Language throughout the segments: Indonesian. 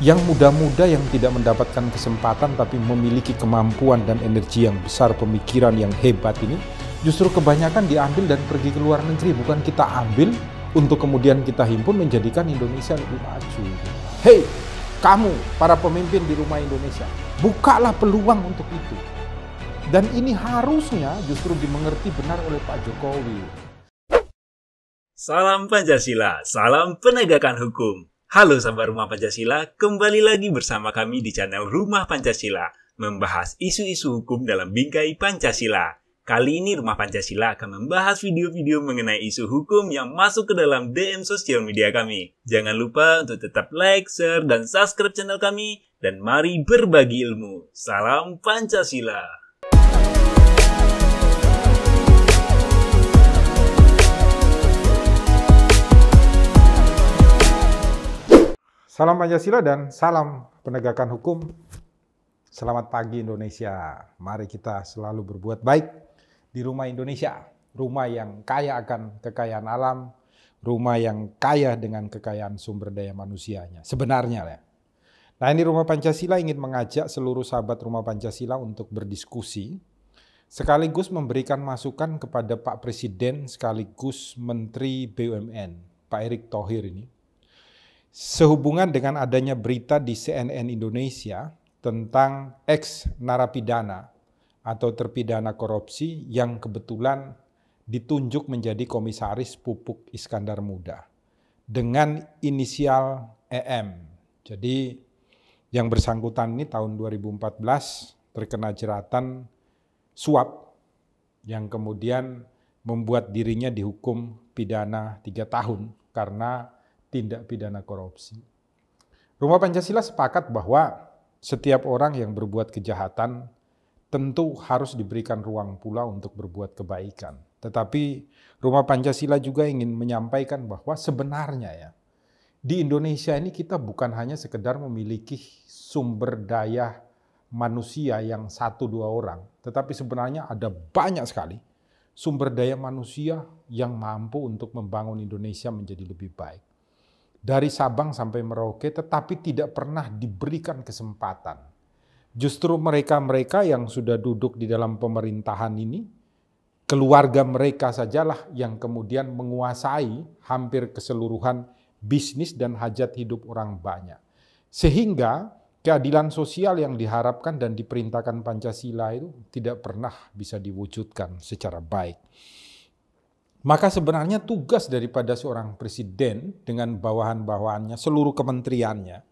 Yang muda-muda yang tidak mendapatkan kesempatan tapi memiliki kemampuan dan energi yang besar, pemikiran yang hebat ini justru kebanyakan diambil dan pergi ke luar negeri. Bukan kita ambil untuk kemudian kita himpun menjadikan Indonesia lebih maju. Hei, kamu para pemimpin di rumah Indonesia, bukalah peluang untuk itu. Dan ini harusnya justru dimengerti benar oleh Pak Jokowi. Salam Pancasila, salam penegakan hukum. Halo sahabat Rumah Pancasila, kembali lagi bersama kami di channel Rumah Pancasila, membahas isu-isu hukum dalam bingkai Pancasila. Kali ini Rumah Pancasila akan membahas video-video mengenai isu hukum yang masuk ke dalam DM sosial media kami. Jangan lupa untuk tetap like, share, dan subscribe channel kami, dan mari berbagi ilmu. Salam Pancasila. Salam Pancasila dan salam penegakan hukum. Selamat pagi Indonesia. Mari kita selalu berbuat baik di rumah Indonesia. Rumah yang kaya akan kekayaan alam, rumah yang kaya dengan kekayaan sumber daya manusianya. Sebenarnya ya. Nah, ini Rumah Pancasila ingin mengajak seluruh sahabat Rumah Pancasila untuk berdiskusi, sekaligus memberikan masukan kepada Pak Presiden sekaligus Menteri BUMN, Pak Erick Thohir ini. Sehubungan dengan adanya berita di CNN Indonesia tentang ex-narapidana atau terpidana korupsi yang kebetulan ditunjuk menjadi komisaris Pupuk Iskandar Muda dengan inisial EM. Jadi yang bersangkutan ini tahun 2014 terkena jeratan suap yang kemudian membuat dirinya dihukum pidana 3 tahun karena tindak pidana korupsi. Rumah Pancasila sepakat bahwa setiap orang yang berbuat kejahatan tentu harus diberikan ruang pula untuk berbuat kebaikan. Tetapi Rumah Pancasila juga ingin menyampaikan bahwa sebenarnya ya, di Indonesia ini kita bukan hanya sekedar memiliki sumber daya manusia yang 1-2 orang, tetapi sebenarnya ada banyak sekali sumber daya manusia yang mampu untuk membangun Indonesia menjadi lebih baik. Dari Sabang sampai Merauke, tetapi tidak pernah diberikan kesempatan. Justru mereka-mereka yang sudah duduk di dalam pemerintahan ini, keluarga mereka sajalah yang kemudian menguasai hampir keseluruhan bisnis dan hajat hidup orang banyak. Sehingga keadilan sosial yang diharapkan dan diperintahkan Pancasila itu tidak pernah bisa diwujudkan secara baik. Maka sebenarnya tugas daripada seorang presiden dengan bawahan-bawahannya, seluruh kementeriannya,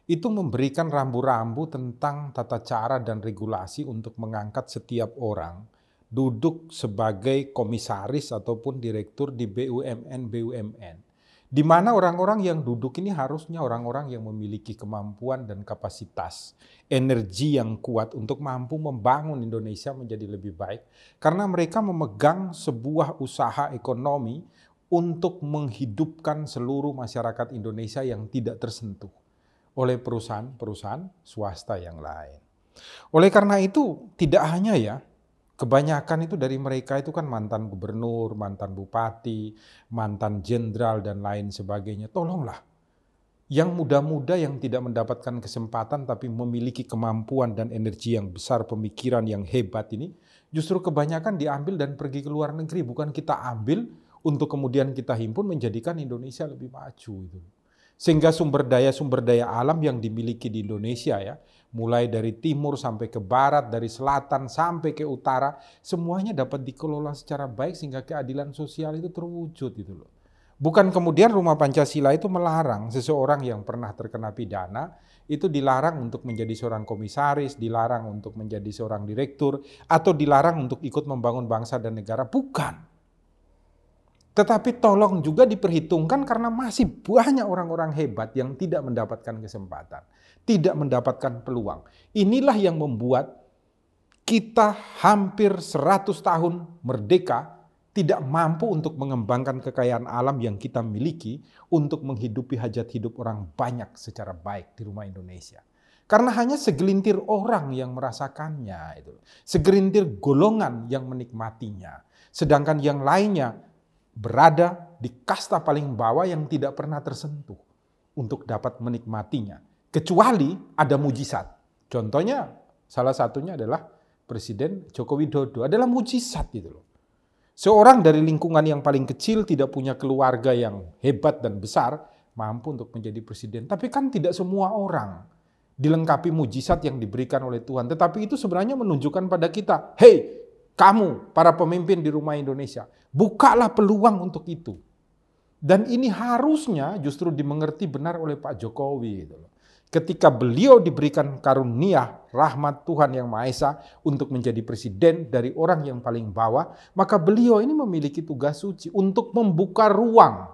itu memberikan rambu-rambu tentang tata cara dan regulasi untuk mengangkat setiap orang duduk sebagai komisaris ataupun direktur di BUMN, di mana orang-orang yang duduk ini harusnya orang-orang yang memiliki kemampuan dan kapasitas, energi yang kuat untuk mampu membangun Indonesia menjadi lebih baik. Karena mereka memegang sebuah usaha ekonomi untuk menghidupkan seluruh masyarakat Indonesia yang tidak tersentuh oleh perusahaan-perusahaan swasta yang lain. Oleh karena itu, tidak hanya ya, kebanyakan itu dari mereka itu kan mantan gubernur, mantan bupati, mantan jenderal dan lain sebagainya. Tolonglah, yang muda-muda yang tidak mendapatkan kesempatan tapi memiliki kemampuan dan energi yang besar, pemikiran yang hebat ini, justru kebanyakan diambil dan pergi ke luar negeri. Bukan kita ambil untuk kemudian kita himpun menjadikan Indonesia lebih maju. Sehingga sumber daya alam yang dimiliki di Indonesia ya, mulai dari timur sampai ke barat, dari selatan sampai ke utara, semuanya dapat dikelola secara baik sehingga keadilan sosial itu terwujud gitu loh. Bukan kemudian Rumah Pancasila itu melarang seseorang yang pernah terkena pidana itu dilarang untuk menjadi seorang komisaris, dilarang untuk menjadi seorang direktur, atau dilarang untuk ikut membangun bangsa dan negara. Bukan. Tetapi tolong juga diperhitungkan karena masih banyak orang-orang hebat yang tidak mendapatkan kesempatan, tidak mendapatkan peluang. Inilah yang membuat kita hampir 100 tahun merdeka tidak mampu untuk mengembangkan kekayaan alam yang kita miliki untuk menghidupi hajat hidup orang banyak secara baik di rumah Indonesia. Karena hanya segelintir orang yang merasakannya, itu, segelintir golongan yang menikmatinya, sedangkan yang lainnya berada di kasta paling bawah yang tidak pernah tersentuh untuk dapat menikmatinya. kecuali ada mujizat. Contohnya salah satunya adalah Presiden Joko Widodo adalah mujizat gitu loh. Seorang dari lingkungan yang paling kecil, tidak punya keluarga yang hebat dan besar, mampu untuk menjadi presiden. Tapi kan tidak semua orang dilengkapi mujizat yang diberikan oleh Tuhan. Tetapi itu sebenarnya menunjukkan pada kita, hey, kamu para pemimpin di rumah Indonesia, bukalah peluang untuk itu. Dan ini harusnya justru dimengerti benar oleh Pak Jokowi gitu loh. Ketika beliau diberikan karunia rahmat Tuhan Yang Maha Esa untuk menjadi presiden dari orang yang paling bawah, maka beliau ini memiliki tugas suci untuk membuka ruang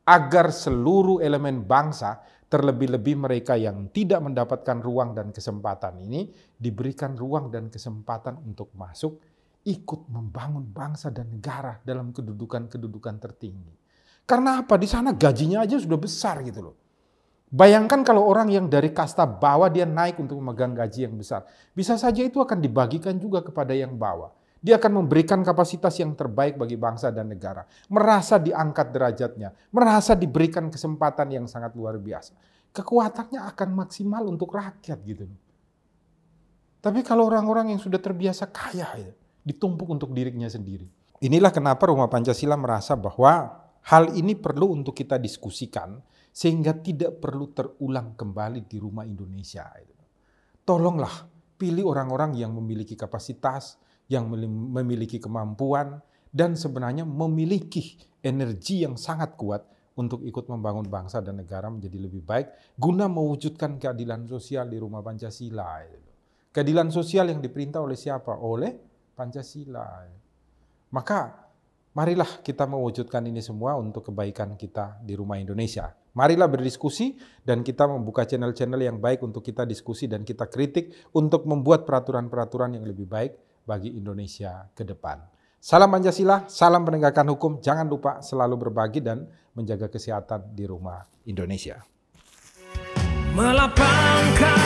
agar seluruh elemen bangsa, terlebih-lebih mereka yang tidak mendapatkan ruang dan kesempatan ini, diberikan ruang dan kesempatan untuk masuk, ikut membangun bangsa dan negara dalam kedudukan-kedudukan tertinggi. Karena apa? Di sana gajinya aja sudah besar gitu loh. Bayangkan kalau orang yang dari kasta bawah dia naik untuk memegang gaji yang besar. Bisa saja itu akan dibagikan juga kepada yang bawah. Dia akan memberikan kapasitas yang terbaik bagi bangsa dan negara. Merasa diangkat derajatnya. Merasa diberikan kesempatan yang sangat luar biasa. Kekuatannya akan maksimal untuk rakyat gitu. Tapi kalau orang-orang yang sudah terbiasa kaya, ditumpuk untuk dirinya sendiri. Inilah kenapa Rumah Pancasila merasa bahwa hal ini perlu untuk kita diskusikan, sehingga tidak perlu terulang kembali di rumah Indonesia. Tolonglah pilih orang-orang yang memiliki kapasitas, yang memiliki kemampuan, dan sebenarnya memiliki energi yang sangat kuat untuk ikut membangun bangsa dan negara menjadi lebih baik, guna mewujudkan keadilan sosial di rumah Pancasila. Keadilan sosial yang diperintah oleh siapa? Oleh Pancasila. Maka marilah kita mewujudkan ini semua untuk kebaikan kita di rumah Indonesia. Marilah berdiskusi dan kita membuka channel-channel yang baik untuk kita diskusi dan kita kritik untuk membuat peraturan-peraturan yang lebih baik bagi Indonesia ke depan. Salam Pancasila, salam penegakan hukum. Jangan lupa selalu berbagi dan menjaga kesehatan di rumah Indonesia. Melapangkan